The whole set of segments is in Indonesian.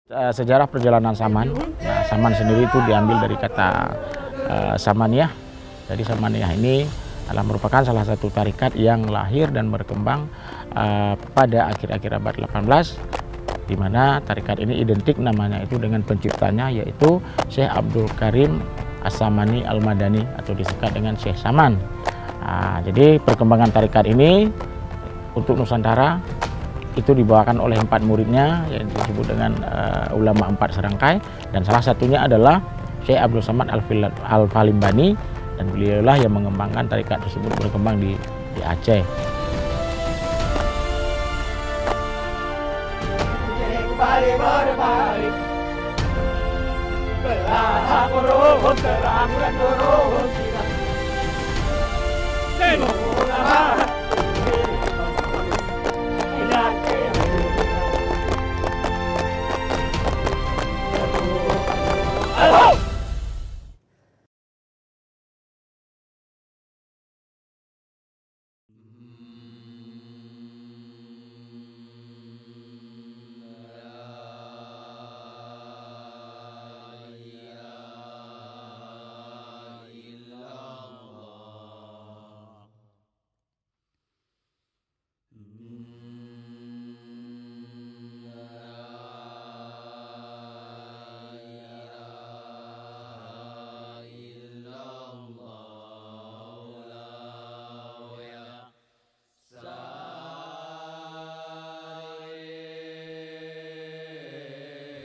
Sejarah perjalanan Saman. Nah, Saman sendiri itu diambil dari kata Samaniyah. Jadi Samaniyah ini adalah merupakan salah satu tarikat yang lahir dan berkembang pada akhir-akhir abad 18, di mana tarikat ini identik namanya itu dengan penciptanya, yaitu Syekh Abdul Karim As-Samani Al-Madani atau disingkat dengan Syekh Saman. Nah, jadi perkembangan tarikat ini untuk Nusantara itu dibawakan oleh 4 muridnya yang disebut dengan ulama 4 serangkai, dan salah satunya adalah Syekh Abdul Samad Al-Falimbani, dan beliaulah yang mengembangkan tarikat tersebut berkembang di Aceh.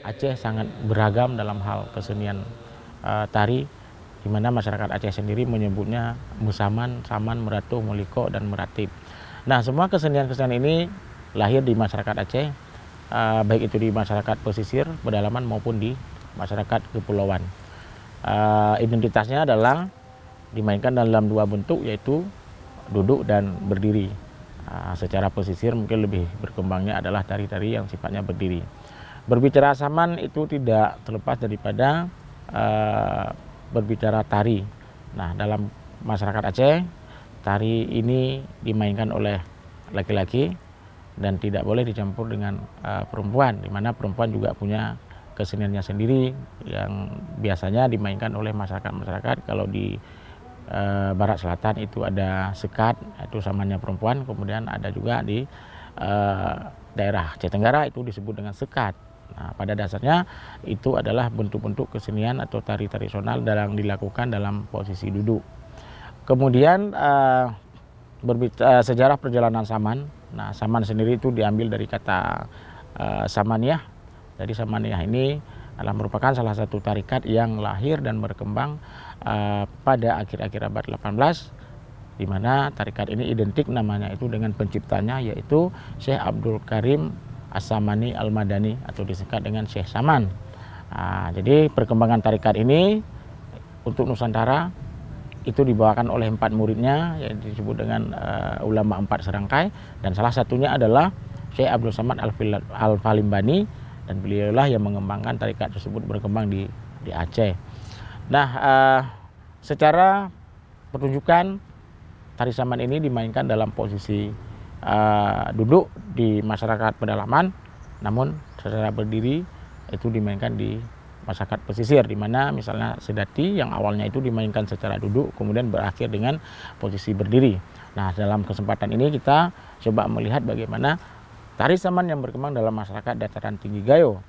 Aceh sangat beragam dalam hal kesenian tari, di mana masyarakat Aceh sendiri menyebutnya Musaman, Saman, Meratuh, Moliko, dan Meratib. Nah, semua kesenian-kesenian ini lahir di masyarakat Aceh, baik itu di masyarakat pesisir, pedalaman maupun di masyarakat kepulauan. Identitasnya adalah dimainkan dalam 2 bentuk, yaitu duduk dan berdiri. Secara pesisir mungkin lebih berkembangnya adalah tari-tari yang sifatnya berdiri. Berbicara Saman itu tidak terlepas daripada berbicara tari. Nah, dalam masyarakat Aceh, tari ini dimainkan oleh laki-laki dan tidak boleh dicampur dengan perempuan, di mana perempuan juga punya keseniannya sendiri yang biasanya dimainkan oleh masyarakat-masyarakat. Kalau di Barat Selatan itu ada sekat, itu samannya perempuan. Kemudian ada juga di daerah Aceh Tenggara itu disebut dengan sekat. Nah, pada dasarnya itu adalah bentuk-bentuk kesenian atau tari tradisional yang dilakukan dalam posisi duduk. Kemudian sejarah perjalanan Saman. Nah, Saman sendiri itu diambil dari kata Samaniyah. Jadi Samaniyah ini adalah merupakan salah satu tarikat yang lahir dan berkembang pada akhir-akhir abad 18, di mana tarikat ini identik namanya itu dengan penciptanya, yaitu Syekh Abdul Karim As-Samani Al-Madani atau disingkat dengan Syekh Saman. Nah, jadi perkembangan tarikat ini untuk Nusantara itu dibawakan oleh 4 muridnya yang disebut dengan ulama 4 serangkai, dan salah satunya adalah Syekh Abdul Samad Al-Falimbani, dan beliaulah yang mengembangkan tarikat tersebut berkembang di Aceh. Nah, secara pertunjukan tari Saman ini dimainkan dalam posisi duduk di masyarakat pedalaman, namun secara berdiri itu dimainkan di masyarakat pesisir, di mana misalnya sedati yang awalnya itu dimainkan secara duduk kemudian berakhir dengan posisi berdiri. Nah, dalam kesempatan ini kita coba melihat bagaimana tari Saman yang berkembang dalam masyarakat dataran tinggi Gayo.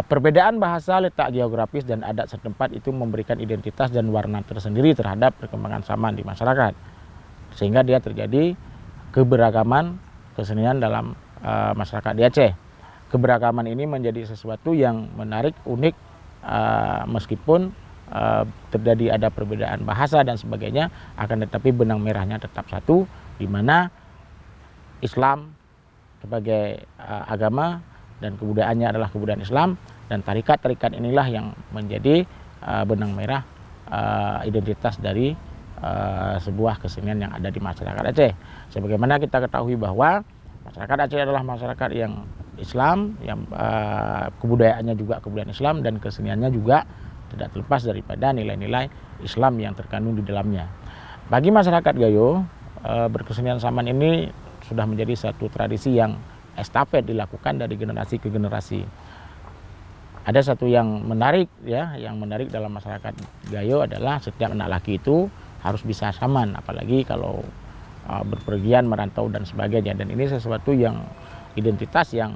Perbedaan bahasa, letak geografis, dan adat setempat itu memberikan identitas dan warna tersendiri terhadap perkembangan saman di masyarakat. Sehingga dia terjadi keberagaman kesenian dalam masyarakat di Aceh. Keberagaman ini menjadi sesuatu yang menarik, unik, meskipun terjadi ada perbedaan bahasa dan sebagainya, akan tetapi benang merahnya tetap satu, di mana Islam sebagai agama dan kebudayaannya adalah kebudayaan Islam, dan tarikat-tarikat inilah yang menjadi benang merah identitas dari sebuah kesenian yang ada di masyarakat Aceh. Sebagaimana kita ketahui bahwa masyarakat Aceh adalah masyarakat yang Islam, yang kebudayaannya juga kebudayaan Islam, dan keseniannya juga tidak terlepas daripada nilai-nilai Islam yang terkandung di dalamnya. Bagi masyarakat Gayo, berkesenian saman ini sudah menjadi satu tradisi yang estafet dilakukan dari generasi ke generasi. Ada satu yang menarik ya, yang menarik dalam masyarakat Gayo adalah setiap anak laki itu harus bisa saman, apalagi kalau berpergian, merantau dan sebagainya. Dan ini sesuatu yang identitas yang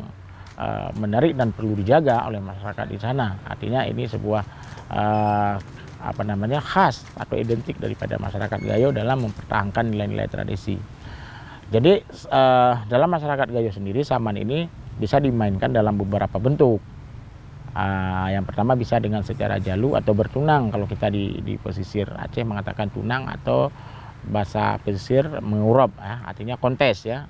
menarik dan perlu dijaga oleh masyarakat di sana. Artinya ini sebuah khas atau identik daripada masyarakat Gayo dalam mempertahankan nilai-nilai tradisi. Jadi dalam masyarakat Gayo sendiri, saman ini bisa dimainkan dalam beberapa bentuk. Yang pertama bisa dengan secara jalu atau bertunang. Kalau kita di pesisir Aceh mengatakan tunang, atau bahasa pesisir mengurap, artinya kontes ya.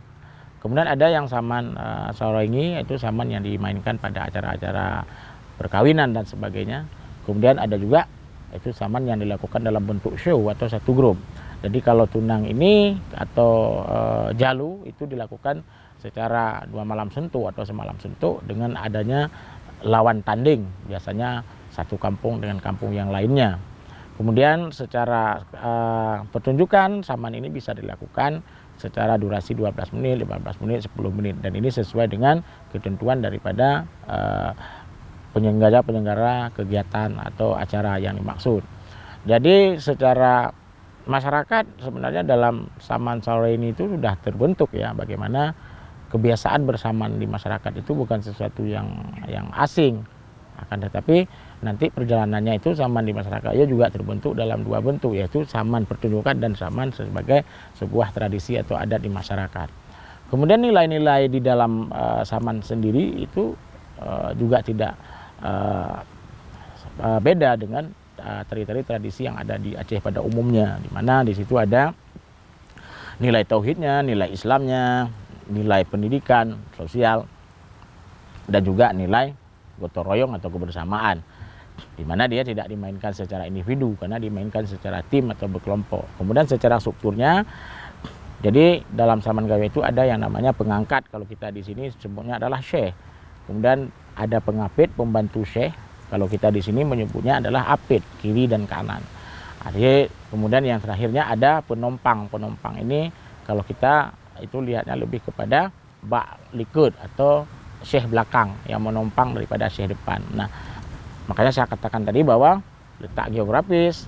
Kemudian ada yang saman saroingi, itu saman yang dimainkan pada acara-acara perkawinan dan sebagainya. Kemudian ada juga itu saman yang dilakukan dalam bentuk show atau satu grup. Jadi kalau tunang ini atau jalu itu dilakukan secara 2 malam sentuh atau semalam sentuh dengan adanya lawan tanding, biasanya satu kampung dengan kampung yang lainnya. Kemudian secara pertunjukan saman ini bisa dilakukan secara durasi 12 menit, 15 menit, 10 menit. Dan ini sesuai dengan ketentuan daripada penyelenggara kegiatan atau acara yang dimaksud. Jadi secara masyarakat sebenarnya dalam saman saroini itu sudah terbentuk ya, bagaimana kebiasaan bersaman di masyarakat itu bukan sesuatu yang asing, akan tetapi nanti perjalanannya itu saman di masyarakat juga terbentuk dalam 2 bentuk, yaitu saman pertunjukan dan saman sebagai sebuah tradisi atau adat di masyarakat. Kemudian nilai-nilai di dalam saman sendiri itu juga tidak beda dengan tari-tari tradisi yang ada di Aceh pada umumnya, di mana di situ ada nilai tauhidnya, nilai Islamnya, nilai pendidikan, sosial, dan juga nilai gotong royong atau kebersamaan, di mana dia tidak dimainkan secara individu karena dimainkan secara tim atau berkelompok. Kemudian secara strukturnya, jadi dalam saman Gayo itu ada yang namanya pengangkat, kalau kita di sini sebutnya adalah syekh. Kemudian ada pengapit, pembantu syekh. Kalau kita di sini menyebutnya adalah apit, kiri dan kanan. Jadi kemudian yang terakhirnya ada penompang. Penompang ini kalau kita itu lihatnya lebih kepada bak likut atau syekh belakang yang menompang daripada syekh depan. Nah, makanya saya katakan tadi bahwa letak geografis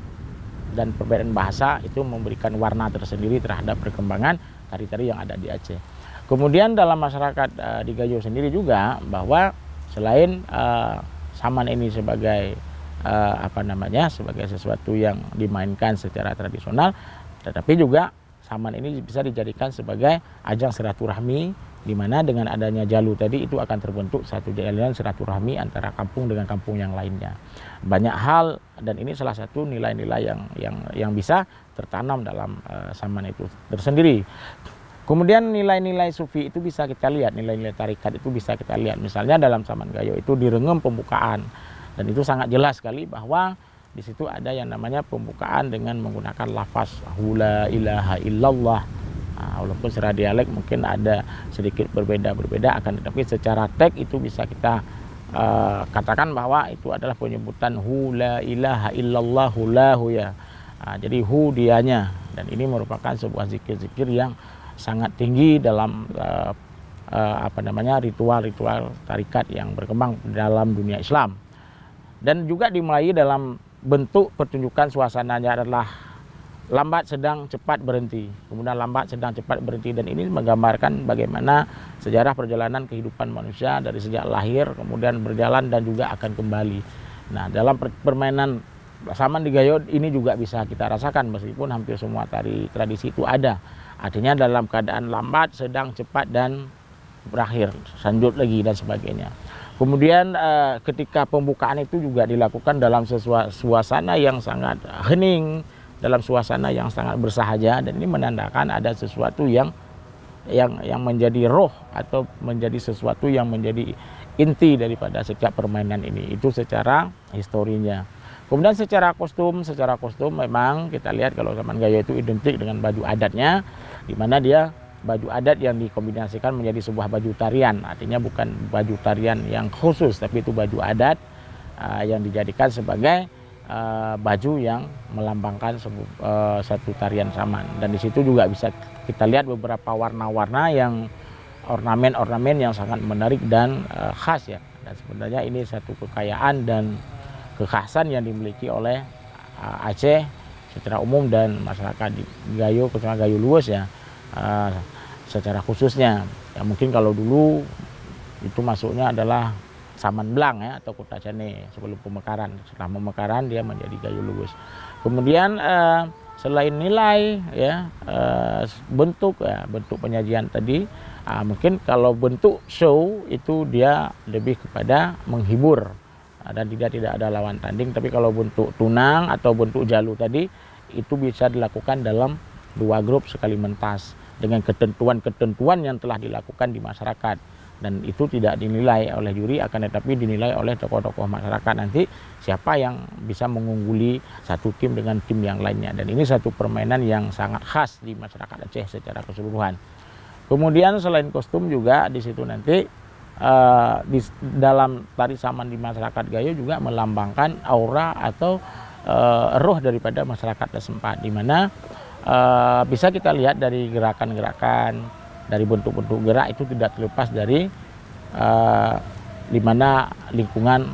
dan perbedaan bahasa itu memberikan warna tersendiri terhadap perkembangan tari-tari yang ada di Aceh. Kemudian dalam masyarakat di Gayo sendiri juga bahwa selain saman ini sebagai sebagai sesuatu yang dimainkan secara tradisional, tetapi juga saman ini bisa dijadikan sebagai ajang silaturahmi, di mana dengan adanya jalu tadi itu akan terbentuk satu jalan silaturahmi antara kampung dengan kampung yang lainnya. Banyak hal, dan ini salah satu nilai-nilai yang bisa tertanam dalam saman itu tersendiri. Kemudian nilai-nilai sufi itu bisa kita lihat, nilai-nilai tarikat itu bisa kita lihat. Misalnya dalam saman Gayo itu direngem pembukaan, dan itu sangat jelas sekali bahwa di situ ada yang namanya pembukaan dengan menggunakan lafaz la ilaha illallah. Walaupun secara dialek mungkin ada sedikit berbeda, akan tetapi secara teks itu bisa kita katakan bahwa itu adalah penyebutan la ilaha illallah lahu ya. Jadi dianya, dan ini merupakan sebuah zikir-zikir yang sangat tinggi dalam ritual-ritual tarikat yang berkembang dalam dunia Islam. Dan juga dimulai dalam bentuk pertunjukan, suasananya adalah lambat, sedang, cepat, berhenti. Kemudian lambat, sedang, cepat, berhenti. Dan ini menggambarkan bagaimana sejarah perjalanan kehidupan manusia dari sejak lahir, kemudian berjalan dan juga akan kembali. Nah, dalam permainan Saman di Gayo ini juga bisa kita rasakan meskipun hampir semua tari tradisi itu ada. Artinya dalam keadaan lambat, sedang, cepat, dan berakhir, lanjut lagi dan sebagainya. Kemudian ketika pembukaan itu juga dilakukan dalam suasana yang sangat hening, dalam suasana yang sangat bersahaja, dan ini menandakan ada sesuatu yang menjadi roh atau menjadi sesuatu yang menjadi inti daripada setiap permainan ini. Itu secara historinya. Kemudian secara kostum memang kita lihat kalau Saman Gayo itu identik dengan baju adatnya, di mana dia baju adat yang dikombinasikan menjadi sebuah baju tarian. Artinya bukan baju tarian yang khusus, tapi itu baju adat yang dijadikan sebagai baju yang melambangkan satu tarian Saman. Dan di situ juga bisa kita lihat beberapa warna-warna yang ornamen-ornamen yang sangat menarik dan khas ya. Dan sebenarnya ini satu kekayaan dan kekhasan yang dimiliki oleh Aceh secara umum dan masyarakat di Gayo, khususnya Gayo Luwes ya, secara khususnya. Ya mungkin kalau dulu itu masuknya adalah Saman Blang ya, atau Kota Cane sebelum pemekaran. Setelah pemekaran dia menjadi Gayo Luwes. Kemudian selain nilai ya, bentuk penyajian tadi, mungkin kalau bentuk show itu dia lebih kepada menghibur dan tidak ada lawan tanding. Tapi kalau bentuk tunang atau bentuk jalu tadi itu bisa dilakukan dalam 2 grup sekali mentas dengan ketentuan-ketentuan yang telah dilakukan di masyarakat. Dan itu tidak dinilai oleh juri, akan tetapi dinilai oleh tokoh-tokoh masyarakat nanti siapa yang bisa mengungguli satu tim dengan tim yang lainnya. Dan ini satu permainan yang sangat khas di masyarakat Aceh secara keseluruhan. Kemudian selain kostum juga di situ nanti di dalam tari Saman di masyarakat Gayo juga melambangkan aura atau roh daripada masyarakat setempat, di mana bisa kita lihat dari gerakan-gerakan, dari bentuk-bentuk gerak itu tidak terlepas dari di mana lingkungan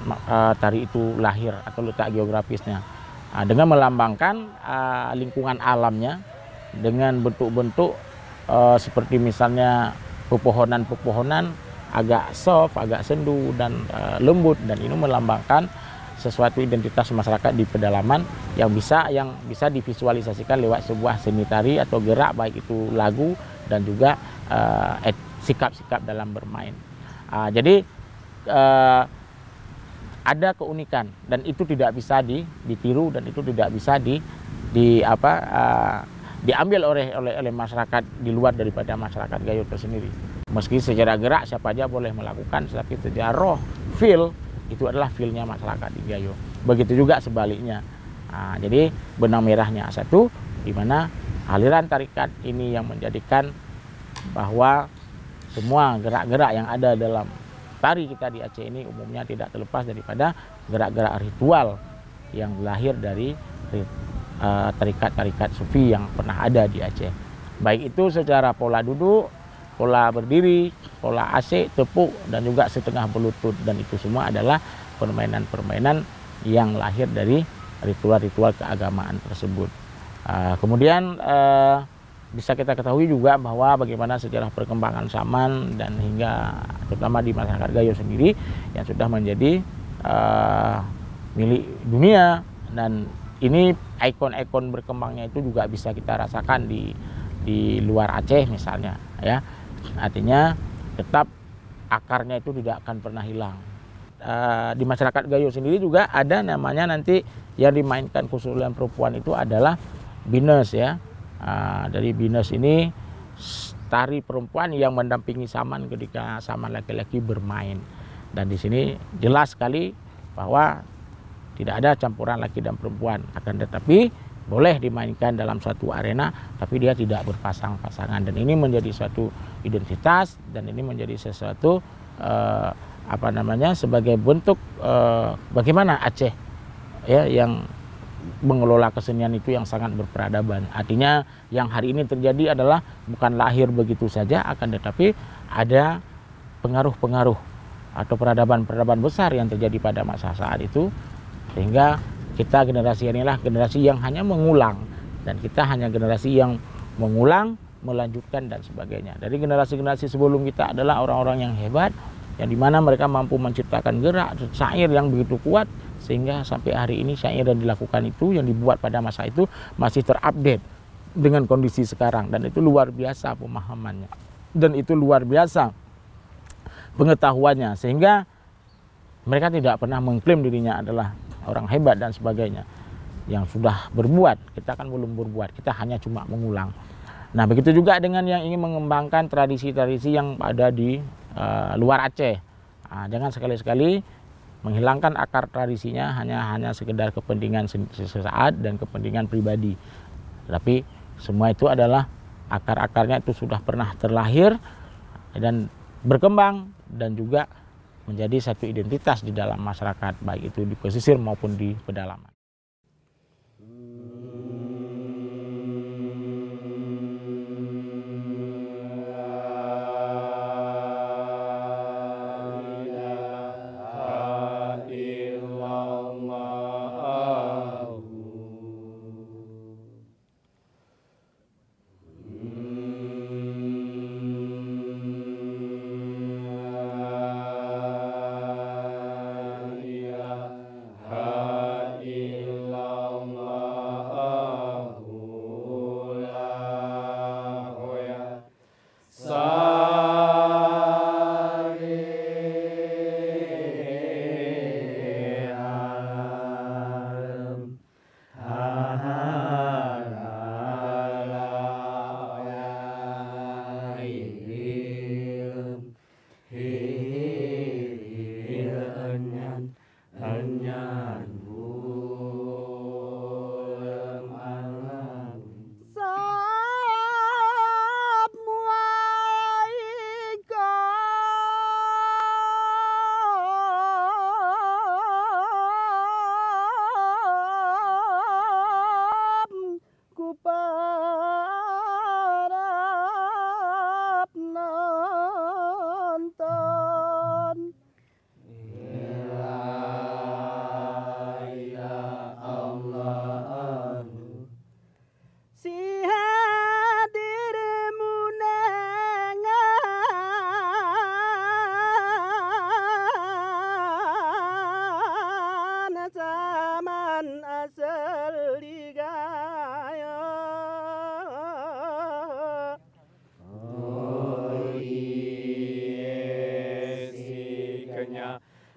tari itu lahir atau letak geografisnya. Dengan melambangkan lingkungan alamnya dengan bentuk-bentuk seperti misalnya pepohonan-pepohonan agak soft, agak sendu dan lembut, dan ini melambangkan sesuatu identitas masyarakat di pedalaman yang bisa divisualisasikan lewat sebuah seni tari atau gerak, baik itu lagu dan juga sikap-sikap dalam bermain. Jadi ada keunikan dan itu tidak bisa ditiru dan itu tidak bisa diambil oleh masyarakat di luar daripada masyarakat Gayo tersendiri. Meski secara gerak siapa aja boleh melakukan, tapi secara roh, feel itu adalah feelnya masyarakat di Gayo. Begitu juga sebaliknya. Jadi benang merahnya satu, di mana aliran tarikat ini yang menjadikan bahwa semua gerak-gerak yang ada dalam tari kita di Aceh ini umumnya tidak terlepas daripada gerak-gerak ritual yang lahir dari tarikat-tarikat sufi yang pernah ada di Aceh. Baik itu secara pola duduk, pola berdiri, pola asik, tepuk, dan juga setengah berlutut. Dan itu semua adalah permainan-permainan yang lahir dari ritual-ritual keagamaan tersebut. Kemudian bisa kita ketahui juga bahwa bagaimana sejarah perkembangan Saman dan hingga terutama di masyarakat Gayo sendiri yang sudah menjadi milik dunia, dan ini ikon-ikon berkembangnya itu juga bisa kita rasakan di luar Aceh misalnya ya. Artinya tetap akarnya itu tidak akan pernah hilang. Di masyarakat Gayo sendiri juga ada namanya nanti yang dimainkan khusus oleh perempuan itu adalah bines ya. Dari bines ini tari perempuan yang mendampingi Saman ketika Saman laki-laki bermain. Dan di sini jelas sekali bahwa tidak ada campuran laki dan perempuan, akan tetapi boleh dimainkan dalam suatu arena, tapi dia tidak berpasang-pasangan. Dan ini menjadi suatu identitas, dan ini menjadi sesuatu sebagai bentuk bagaimana Aceh ya yang mengelola kesenian itu yang sangat berperadaban. Artinya yang hari ini terjadi adalah bukan lahir begitu saja, akan tetapi ada pengaruh-pengaruh atau peradaban-peradaban besar yang terjadi pada masa saat itu, sehingga kita generasi inilah generasi yang hanya mengulang dan kita hanya generasi yang mengulang, melanjutkan dan sebagainya. Dari generasi-generasi sebelum kita adalah orang-orang yang hebat, yang dimana mereka mampu menciptakan gerak syair yang begitu kuat, sehingga sampai hari ini syair yang dilakukan itu, yang dibuat pada masa itu masih terupdate dengan kondisi sekarang, dan itu luar biasa pemahamannya, dan itu luar biasa pengetahuannya, sehingga mereka tidak pernah mengklaim dirinya adalah orang hebat dan sebagainya. Yang sudah berbuat, kita kan belum berbuat, kita hanya cuma mengulang. Nah, begitu juga dengan yang ingin mengembangkan tradisi-tradisi yang ada di luar Aceh. Nah, jangan sekali-sekali menghilangkan akar tradisinya hanya sekedar kepentingan sesaat dan kepentingan pribadi. Tapi semua itu adalah akar-akarnya itu sudah pernah terlahir dan berkembang dan juga menjadi satu identitas di dalam masyarakat, baik itu di pesisir maupun di pedalaman.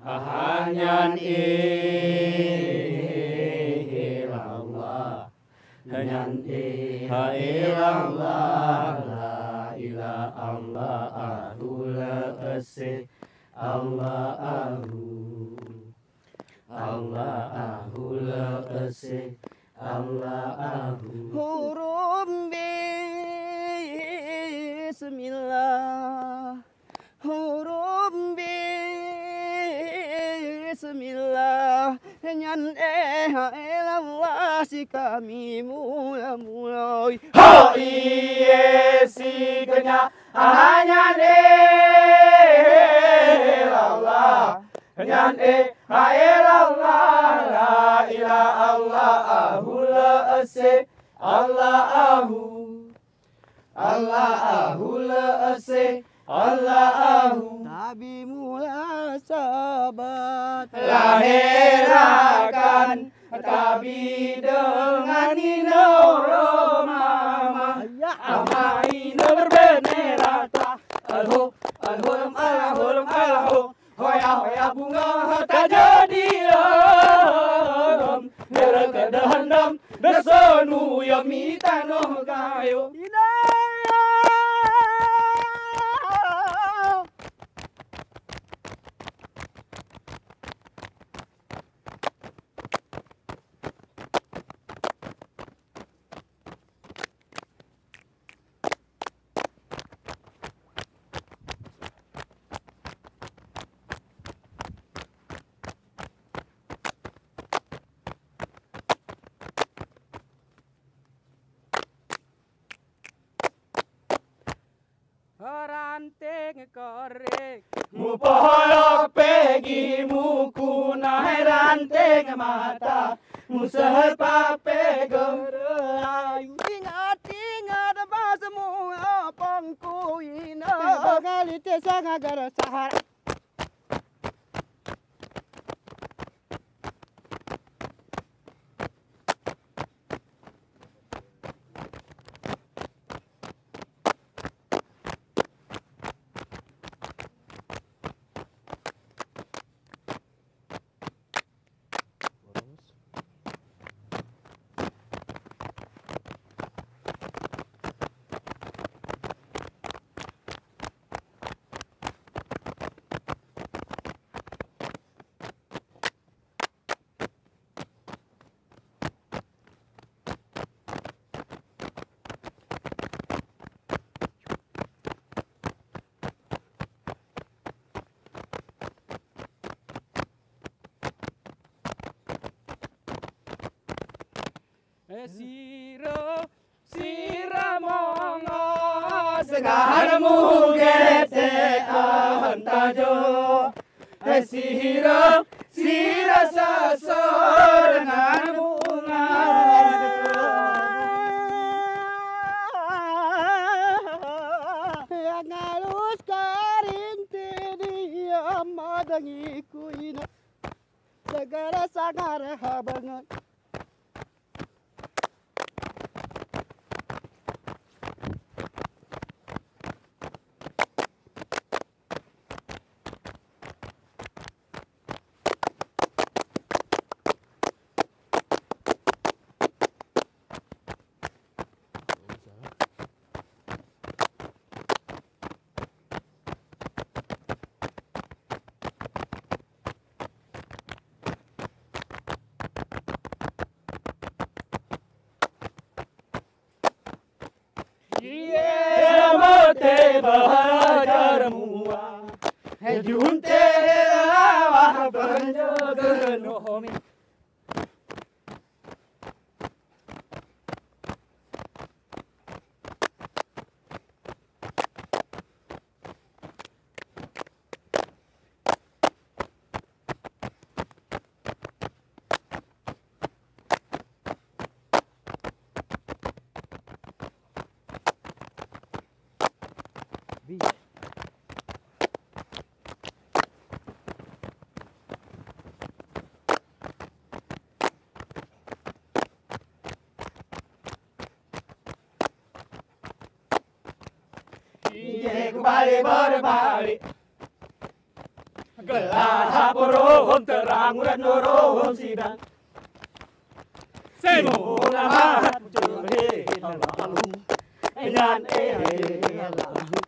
Hanyan ilallah, hanyan ilallah, la ilaha Allah, la asih Allahu, Allahu la asih Allahu. Huruf bismillah, huruf bismillah, nyan ilallah si kami mulai. Ha iye si kenya nyan ilallah, nyan ilallah, la ilaha Allahu la asih Allahu, Allahu la asih Allahu. Nabi mula sahabat lahirakan Tabi dengan ino mama amai no berbenerata alho alho alho hoya hoya bunga tak jadi kedahandam bersonu yang mita no kayo. Ranting korek mupohok pegi muku naik ranting mata museher pape Melayu. Ingat-ingat apa semua pangku ina. Bagali te sangagar sahara. Sira mongo segar mugete antajo. Sira sasor dengan bunga. Yang halus karinti dia madangi kuina. Sagara habangan. Te bahajar mua, junte lawah penjaga nomi. Iye kembali berbalik, gelar porohon terang dan norohon sidang. Semua mahat juri lalu, enyan lalu.